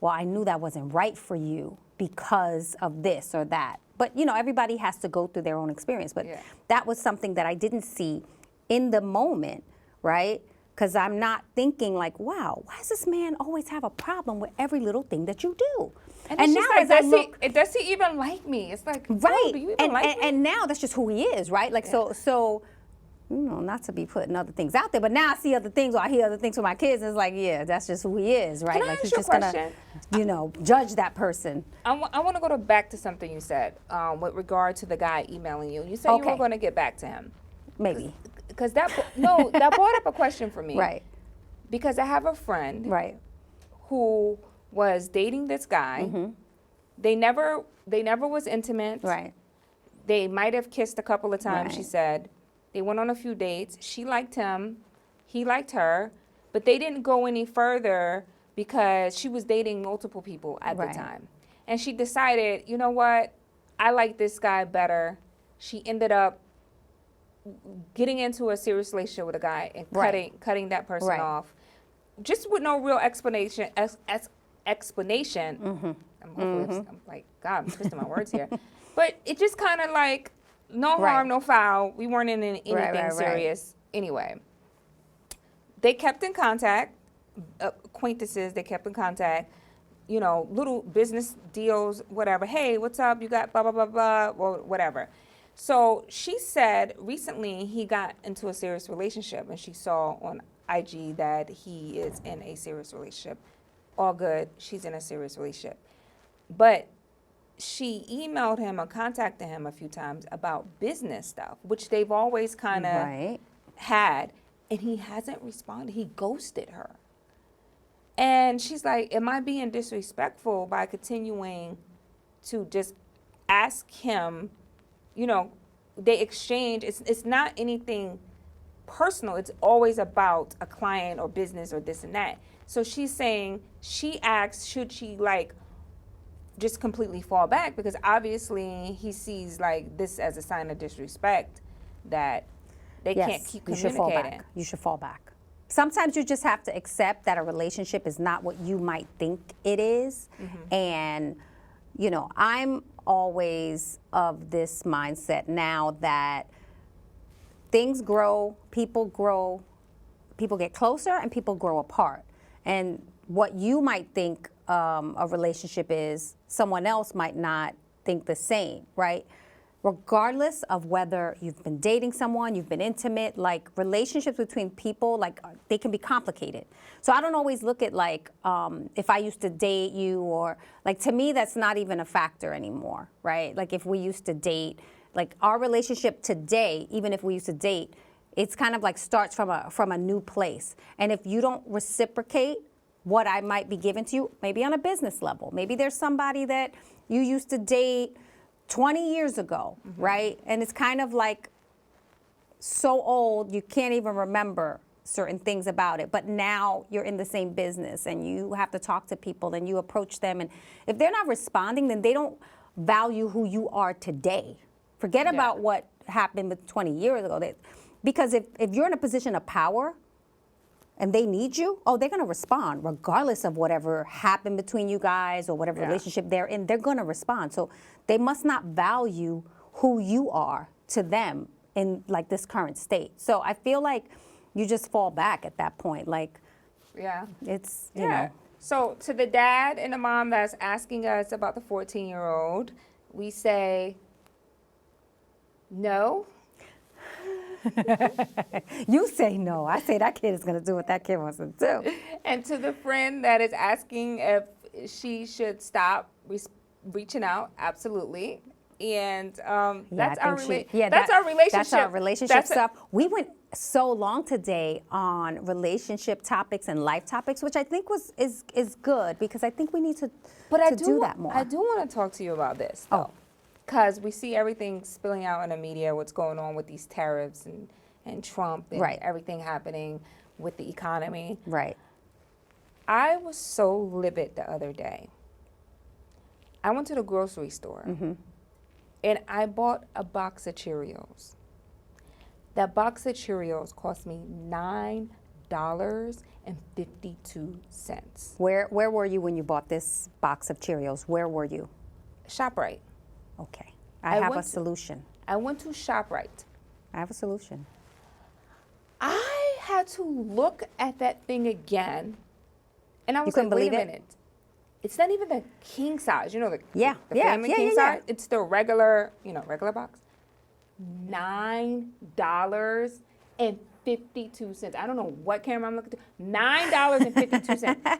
well, I knew that wasn't right for you because of this or that. But, you know, everybody has to go through their own experience. But Yeah. that was something that I didn't see in the moment, right? Because I'm not thinking like, wow, why does this man always have a problem with every little thing that you do? And now now like, as I look, does he even like me? It's like, right, oh, do you even like me? and now that's just who he is, right? Like, so, you know, not to be putting other things out there, but now I see other things or I hear other things from my kids, and it's like, yeah, that's just who he is, right? Can I like, ask he's you a just gonna, question? you know, judge that person. I want to go back to something you said with regard to the guy emailing you. You said you were Okay. going to get back to him. Maybe. Because that brought up a question for me. Right. Because I have a friend Right. who was dating this guy. Mm-hmm. They never was intimate. Right. They might have kissed a couple of times, she Right. said. They went on a few dates. She liked him. He liked her. But they didn't go any further because she was dating multiple people at Right. the time. And she decided, you know what? I like this guy better. She ended up getting into a serious relationship with a guy and Right. cutting that person Right. off. Just with no real explanation. Mm-hmm. I'm like, God, I'm twisting my words here. But it just kind of like, no Right. harm, no foul. We weren't in anything right. serious. Anyway, they kept in contact, acquaintances, they kept in contact, you know, little business deals, whatever. Hey, what's up? You got blah, blah, blah, blah, or whatever. So she said recently he got into a serious relationship, and she saw on IG that he is in a serious relationship. All good. She's in a serious relationship. But she emailed him or contacted him a few times about business stuff, which they've always kind of Right. had, and he hasn't responded. He ghosted her. And she's like, am I being disrespectful by continuing to just ask him, you know, they exchange, it's not anything personal. It's always about a client or business or this and that. So she's saying, she asks, should she like just completely fall back? Because obviously he sees like this as a sign of disrespect that they Yes, can't keep you should fall communicating. back. You should fall back. Sometimes you just have to accept that a relationship is not what you might think it is. And, you know, I'm always of this mindset now that things grow, people get closer and people grow apart. And what you might think a relationship is, someone else might not think the same, right? Regardless of whether you've been dating someone, you've been intimate, like relationships between people, like they can be complicated. So I don't always look at like if I used to date you, or like, to me that's not even a factor anymore, right? Like if we used to date, like our relationship today, even if we used to date, it's kind of like starts from a new place. And if you don't reciprocate what I might be giving to you, maybe on a business level, maybe there's somebody that you used to date 20 years ago, right? And it's kind of like so old, you can't even remember certain things about it. But now you're in the same business and you have to talk to people and you approach them. And if they're not responding, then they don't value who you are today. Forget about what happened with 20 years ago. Because if you're in a position of power and they need you, oh, they're going to respond regardless of whatever happened between you guys or whatever relationship they're in. They're going to respond. So they must not value who you are to them in like this current state. So I feel like you just fall back at that point. Like, it's, you know. So to the dad and the mom that's asking us about the 14-year-old, we say, no. You say no. I say that kid is going to do what that kid wants to do. And to the friend that is asking if she should stop reaching out, absolutely. And that's our relationship. That's our relationship That's stuff. We went so long today on relationship topics and life topics, which I think is good, because I think we need to do that more. I do want to talk to you about this, though. Because we see everything spilling out in the media, what's going on with these tariffs and Trump and everything happening with the economy. Right. I was so livid the other day. I went to the grocery store and I bought a box of Cheerios. That box of Cheerios cost me $9. $9.52. Where were you when you bought this box of Cheerios? Where were you? ShopRite. Okay. I have a went to- solution. I went to ShopRite. I have a solution. I had to look at that thing again, and I was couldn't like, wait a believe it? minute. It's not even the king size. You know, the family king yeah. size? It's the regular, regular box. $9.52. I don't know what camera I'm looking to. $9.52.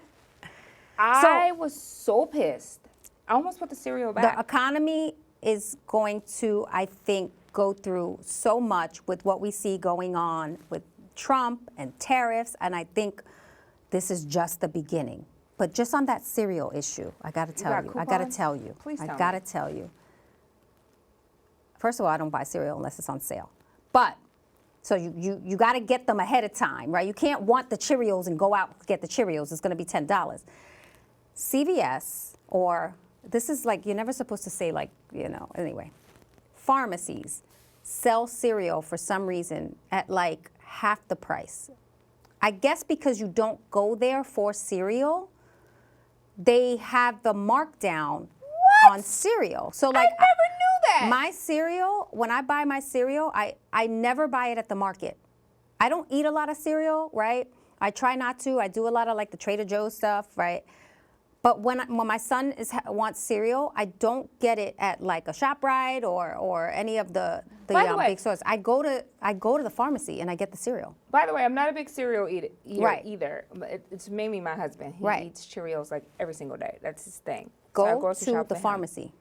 I was so pissed. I almost put the cereal back. The economy is going to, I think, go through so much with what we see going on with Trump and tariffs, and I think this is just the beginning. But just on that cereal issue, I got to tell you. I got to coupons? tell you. Please tell I got to me. tell you. First of all, I don't buy cereal unless it's on sale. But so you got to get them ahead of time, right? You can't want the Cheerios and go out and get the Cheerios. It's going to be $10. CVS, or this is like, you're never supposed to say like, anyway. Pharmacies sell cereal for some reason at like half the price. I guess because you don't go there for cereal, they have the markdown on cereal. So like, I never knew that. my cereal, when I buy my cereal, I never buy it at the market. I don't eat a lot of cereal, right? I try not to. I do a lot of like the Trader Joe's stuff, right? But when my son wants cereal, I don't get it at like a ShopRite or any of the By the way- big stores. I go to the pharmacy and I get the cereal. By the way, I'm not a big cereal eater Right. either. It's mainly my husband. He Right. eats Cheerios like every single day. That's his thing. Go So I grocery to shop the for him. pharmacy.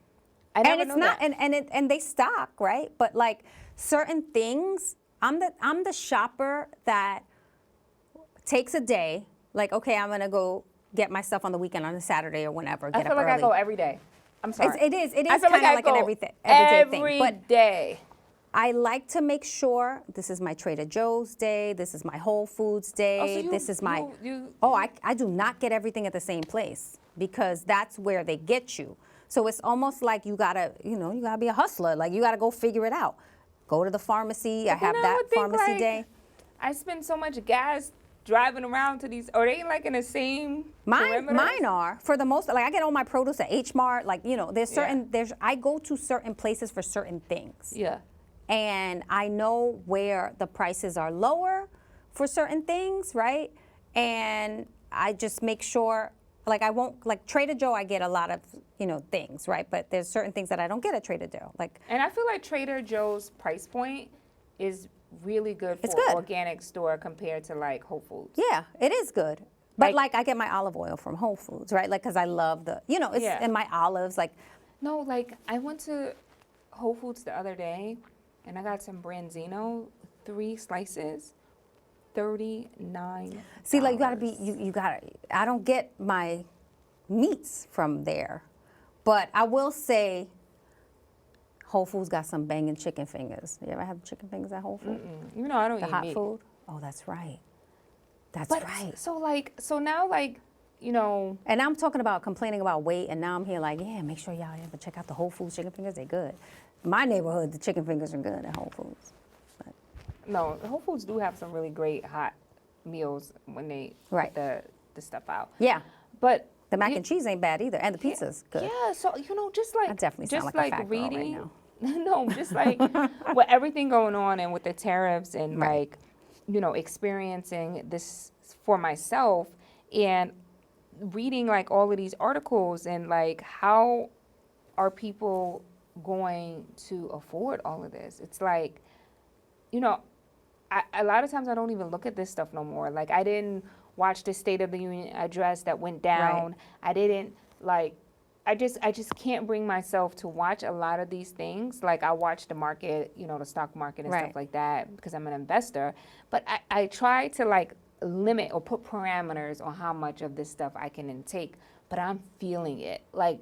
I And never it's knew not that. and they stock, right? But like certain things, I'm the shopper that takes a day, like, okay, I'm gonna go get my stuff on the weekend on a Saturday or whenever. I Get feel up like I early. go every day. I'm sorry. It is I feel kind of I like an go everyday thing. every But day. I like to make sure this is my Trader Joe's day, this is my Whole Foods day, you- this is my. you- I do not get everything at the same place because that's where they get you. So it's almost like you gotta be a hustler. Like you gotta go figure it out. Go to the pharmacy. I But have then I that would think, pharmacy like, day. I spend so much gas driving around to these. Are they like in the same perimeters? Mine are for the most. Like I get all my produce at H Mart. Like there's certain I go to certain places for certain things. Yeah. And I know where the prices are lower for certain things, right? And I just make sure, like I won't, like Trader Joe, I get a lot of, things, right? But there's certain things that I don't get at Trader Joe. Like, And I feel like Trader Joe's price point is really good for It's good. organic store compared to like Whole Foods. yeah, it is good. But Like- like I get my olive oil from Whole Foods, right? Like, cause I love it's Yeah. in my olives, like, No, like I went to Whole Foods the other day and I got some Branzino, 3 slices, $39. see, like you gotta, I don't get my meats from there. But I will say, Whole Foods got some banging chicken fingers. You ever have chicken fingers at Whole Foods? You know I don't The eat hot meat. food? Oh, that's right. That's But right. so now And I'm talking about complaining about weight, and now I'm here like, yeah, make sure y'all ever check out the Whole Foods chicken fingers. They're good. My neighborhood, the chicken fingers are good at Whole Foods. no, Whole Foods do have some really great hot meals when they Right. put the stuff out. Yeah, But the mac and cheese ain't bad either, and the pizza's good. Yeah, so just like I definitely sound just like a fat girl right reading. now. No, just like with everything going on and with the tariffs and Right. like experiencing this for myself and reading like all of these articles and like how are people going to afford all of this? It's like, a lot of times I don't even look at this stuff no more. Like I didn't watch the State of the Union address that went down. Right. I didn't like. I just can't bring myself to watch a lot of these things. Like I watch the market, the stock market and Right. stuff like that because I'm an investor. But I try to like limit or put parameters on how much of this stuff I can intake. But I'm feeling it. Like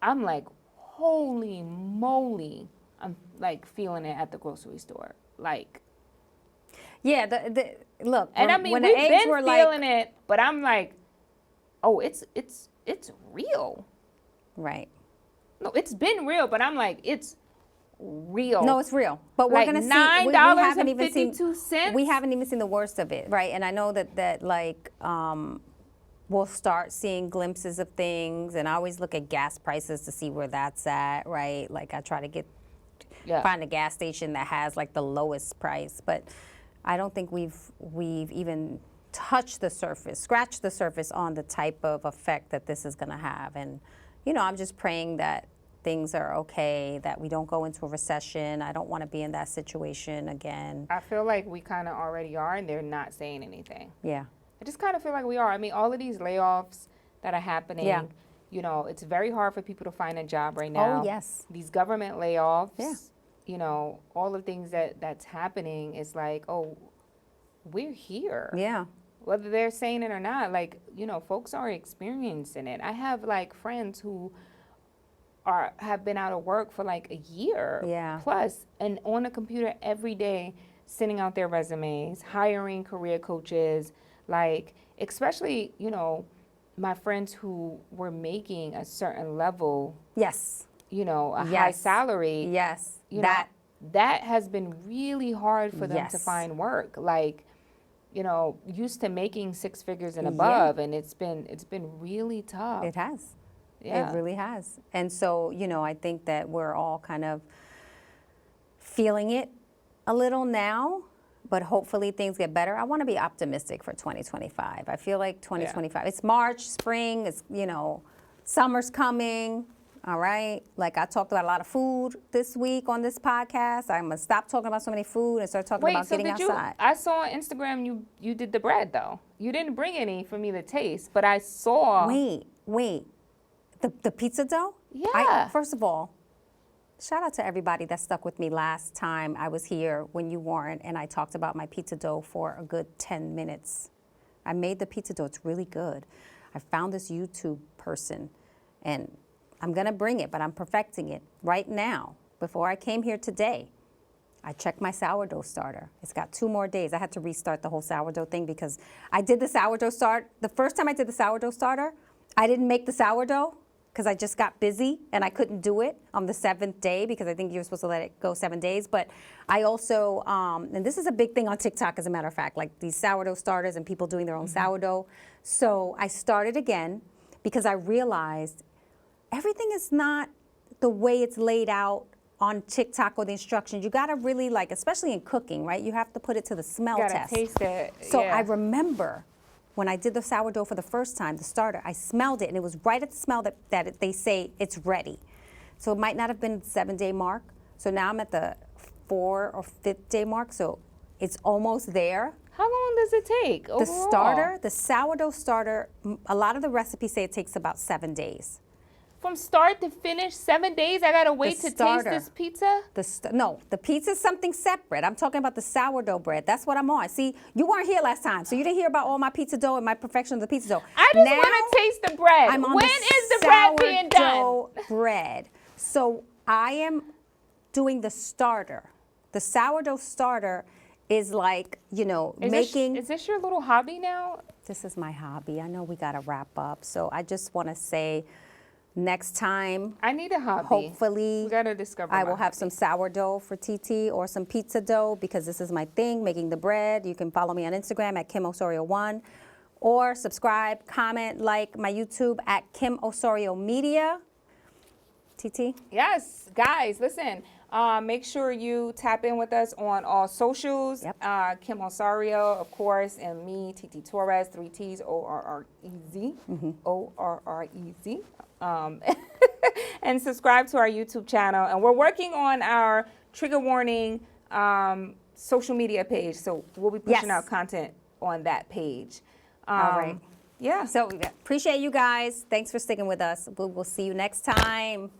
I'm like, holy moly! I'm like feeling it at the grocery store. Like. Yeah, the look. And I when mean, the we've eggs been were feeling like, it, but I'm like, oh, it's real. right. No, it's been real, but I'm like, it's real. No, it's real. But we're Like gonna see. $9.52. We haven't even seen the worst of it, right? And I know that like we'll start seeing glimpses of things. And I always look at gas prices to see where that's at, right? Like I try to find a gas station that has like the lowest price, but I don't think we've even touched the surface, scratched the surface on the type of effect that this is going to have. And I'm just praying that things are okay, that we don't go into a recession. I don't want to be in that situation again. I feel like we kind of already are, and they're not saying anything. Yeah. I just kind of feel like we are. I mean, all of these layoffs that are happening, it's very hard for people to find a job right now. Oh, yes. These government layoffs, all the things that's happening is like, oh, we're here. Yeah. Whether they're saying it or not, like, folks are experiencing it. I have like friends who have been out of work for like a year plus, and on a computer every day, sending out their resumes, hiring career coaches, like, especially, my friends who were making a certain level. Yes. High salary. Yes. That has been really hard for them to find work. Like, used to making six figures and above, and it's been really tough. It has. Yeah. It really has. And so, I think that we're all kind of feeling it a little now, but hopefully things get better. I want to be optimistic for 2025. I feel like 2025, it's March, spring, it's, summer's coming. All right. Like I talked about a lot of food this week on this podcast. I'm going to stop talking about so many food and start talking about getting outside. I saw on Instagram you did the bread though. You didn't bring any for me to taste, but I saw. Wait. The pizza dough? Yeah. First of all, shout out to everybody that stuck with me last time I was here when you weren't, and I talked about my pizza dough for a good 10 minutes. I made the pizza dough. It's really good. I found this YouTube person, and I'm going to bring it, but I'm perfecting it right now. Before I came here today, I checked my sourdough starter. It's got 2 more days. I had to restart the whole sourdough thing because I did the sourdough start. The first time I did the sourdough starter, I didn't make the sourdough because I just got busy and I couldn't do it on the 7th day because I think you're supposed to let it go 7 days. But I also, and this is a big thing on TikTok, as a matter of fact, like these sourdough starters and people doing their own sourdough. So I started again because I realized everything is not the way it's laid out on TikTok or the instructions. You gotta really especially in cooking, right? You have to put it to the smell test. You gotta taste it. So I remember when I did the sourdough for the first time, the starter, I smelled it and it was right at the smell that they say it's ready. So it might not have been 7-day mark. So now I'm at the 4th or 5th day mark. So it's almost there. How long does it take overall? The sourdough starter, a lot of the recipes say it takes about 7 days. From start to finish, 7 days? I gotta wait to taste this pizza? No, the pizza's something separate. I'm talking about the sourdough bread. That's what I'm on. See, you weren't here last time, so you didn't hear about all my pizza dough and my perfection of the pizza dough. I just want to taste the bread. When is the bread being done? Sourdough bread. So I am doing the starter. The sourdough starter is like, making. Is this your little hobby now? This is my hobby. I know we got to wrap up. So I just want to say, next time, I need a hobby. Hopefully, we gotta discover. I will have some sourdough for TT or some pizza dough because this is my thing, making the bread. You can follow me on Instagram at Kim Osorio1 or subscribe, comment, like my YouTube at Kim Osorio Media. TT? Yes, guys, listen. Make sure you tap in with us on all socials. Yep. Kim Osorio, of course, and me, TT Torrez, 3 T's, O-R-R-E-Z, O-R-R-E-Z. And subscribe to our YouTube channel. And we're working on our trigger warning social media page. So we'll be pushing out content on that page. All right. Yeah. So appreciate you guys. Thanks for sticking with us. We'll see you next time.